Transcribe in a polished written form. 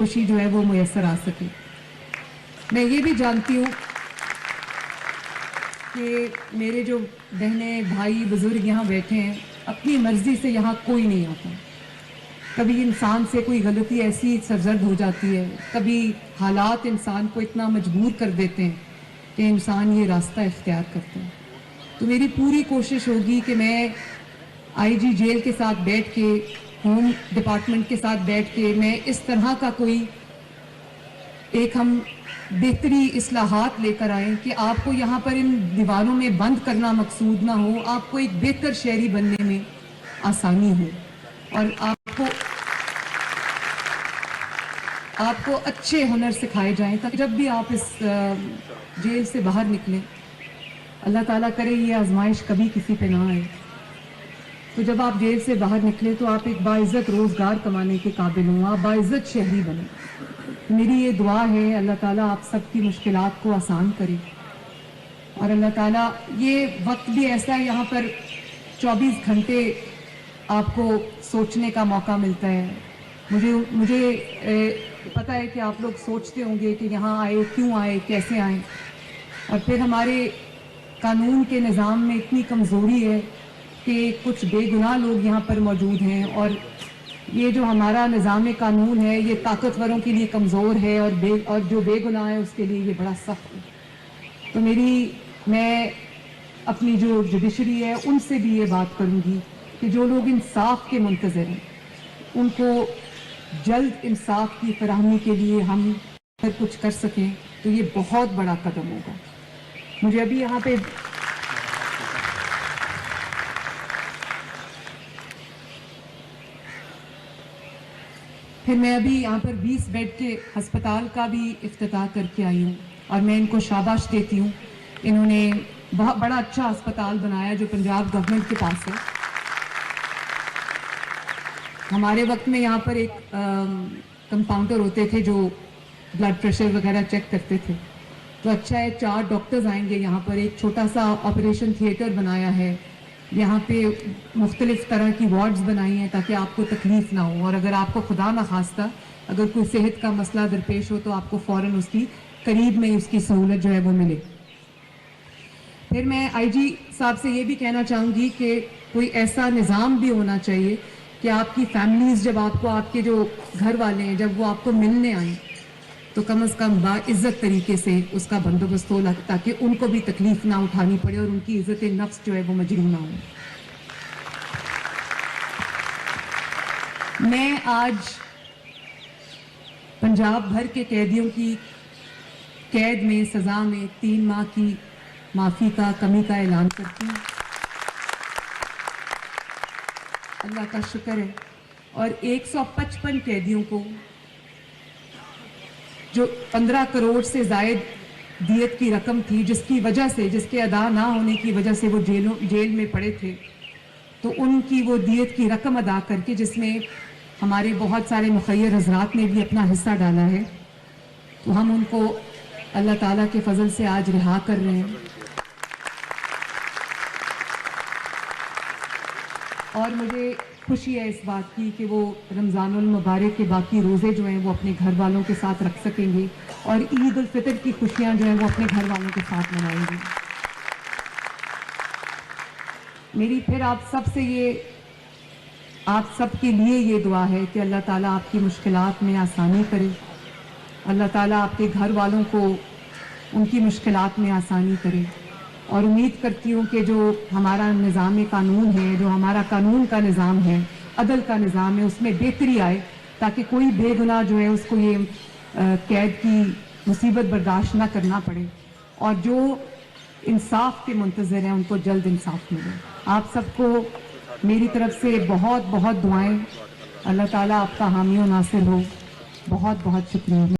खुशी जो है वो मुयस्सर आ सके। मैं ये भी जानती हूँ कि मेरे जो बहनें भाई बुजुर्ग यहाँ बैठे हैं, अपनी मर्जी से यहाँ कोई नहीं आता। कभी इंसान से कोई गलती ऐसी सरजद हो जाती है, कभी हालात इंसान को इतना मजबूर कर देते हैं कि इंसान ये रास्ता इख्तियार करता है। तो मेरी पूरी कोशिश होगी कि मैं आईजी जेल के साथ बैठ के, होम डिपार्टमेंट के साथ बैठ के, मैं इस तरह का कोई एक हम बेहतरी इस्लाहात लेकर आएँ कि आपको यहाँ पर इन दीवारों में बंद करना मकसूद ना हो, आपको एक बेहतर शहरी बनने में आसानी हो और आपको अच्छे हुनर सिखाए जाएं, ताकि जब भी आप इस जेल से बाहर निकलें, अल्लाह ताला करे ये आजमाइश कभी किसी पे ना आए, तो जब आप जेल से बाहर निकले तो आप एक बाइज़्ज़त रोज़गार कमाने के काबिल हों, आप बाइज़्ज़त शहरी बने। मेरी ये दुआ है, अल्लाह ताला आप सबकी मुश्किलात को आसान करे और अल्लाह ताला ये वक्त भी ऐसा है, यहाँ पर 24 घंटे आपको सोचने का मौका मिलता है। मुझे पता है कि आप लोग सोचते होंगे कि यहाँ आए, क्यों आए, कैसे आए, और फिर हमारे कानून के निज़ाम में इतनी कमज़ोरी है कि कुछ बेगुनाह लोग यहाँ पर मौजूद हैं और ये जो हमारा निज़ाम कानून है ये ताकतवरों के लिए कमज़ोर है और जो बेगुनाह है उसके लिए ये बड़ा सख्त है। तो मैं अपनी जो जुडिशरी है उनसे भी ये बात करूँगी कि जो लोग इंसाफ के मुंतज़र हैं उनको जल्द इंसाफ की फराहमी के लिए हम अगर कुछ कर सकें तो ये बहुत बड़ा कदम होगा। मुझे अभी यहाँ पे फिर मैं अभी यहाँ पर 20 बेड के अस्पताल का भी इफ्तिताह करके आई हूँ और मैं इनको शाबाश देती हूँ। इन्होंने बहुत बड़ा अच्छा अस्पताल बनाया जो पंजाब गवर्नमेंट के पास है। हमारे वक्त में यहाँ पर एक कंपाउंडर होते थे जो ब्लड प्रेशर वगैरह चेक करते थे, तो अच्छा है 4 डॉक्टर्स आएंगे यहाँ पर। एक छोटा सा ऑपरेशन थिएटर बनाया है, यहाँ पे मुख्तलिफ तरह की वार्ड्स बनाई हैं ताकि आपको तकलीफ़ ना हो और अगर आपको खुदा न खास्ता अगर कोई सेहत का मसला दरपेश हो तो आपको फ़ौरन उसकी करीब में उसकी सहूलत जो है वो मिले। फिर मैं आईजी साहब से ये भी कहना चाहूँगी कि कोई ऐसा निज़ाम भी होना चाहिए कि आपकी फैमिलीज़ जब आपको, आपके जो घर वाले हैं जब वो आपको मिलने आएँ तो कम से कम बाइज़्ज़त तरीके से उसका बंदोबस्त हो ताकि उनको भी तकलीफ़ ना उठानी पड़े और उनकी इज़्ज़त नफ्स जो है वो मजरूह ना हो। मैं आज पंजाब भर के कैदियों की कैद में, सज़ा में 3 माह की माफ़ी का, कमी का ऐलान करती हूँ। अल्लाह का शुक्र है। और 155 कैदियों को जो 15 करोड़ से ज़ायद दियत की रकम थी, जिसकी वजह से, जिसके अदा ना होने की वजह से वो जेल में पड़े थे, तो उनकी वो दियत की रकम अदा करके, जिसमें हमारे बहुत सारे मुखय्यर हजरात ने भी अपना हिस्सा डाला है, तो हम उनको अल्लाह ताला के फजल से आज रिहा कर रहे हैं। और मुझे खुशी है इस बात की कि वो रमज़ानुल मुबारक के बाकी रोज़े जो हैं वो अपने घर वालों के साथ रख सकेंगे और ईद उल फितर की खुशियाँ जो हैं वो अपने घर वालों के साथ मनाएंगे। मेरी फिर आप सब के लिए ये दुआ है कि अल्लाह ताला आपकी मुश्किलात में आसानी करे, अल्लाह ताला आपके घर वालों को उनकी मुश्किलात में आसानी करे। और उम्मीद करती हूँ कि जो हमारा निज़ाम कानून है, जो हमारा कानून का निज़ाम है, अदल का निज़ाम है, उसमें बेहतरी आए ताकि कोई बेगुनाह जो है उसको ये कैद की मुसीबत बर्दाश्त ना करना पड़े और जो इंसाफ के मुंतज़र हैं उनको जल्द इंसाफ मिले। आप सबको मेरी तरफ से बहुत बहुत दुआएं। अल्लाह ताला आपका हामी और नासिर हो। बहुत बहुत शुक्रिया।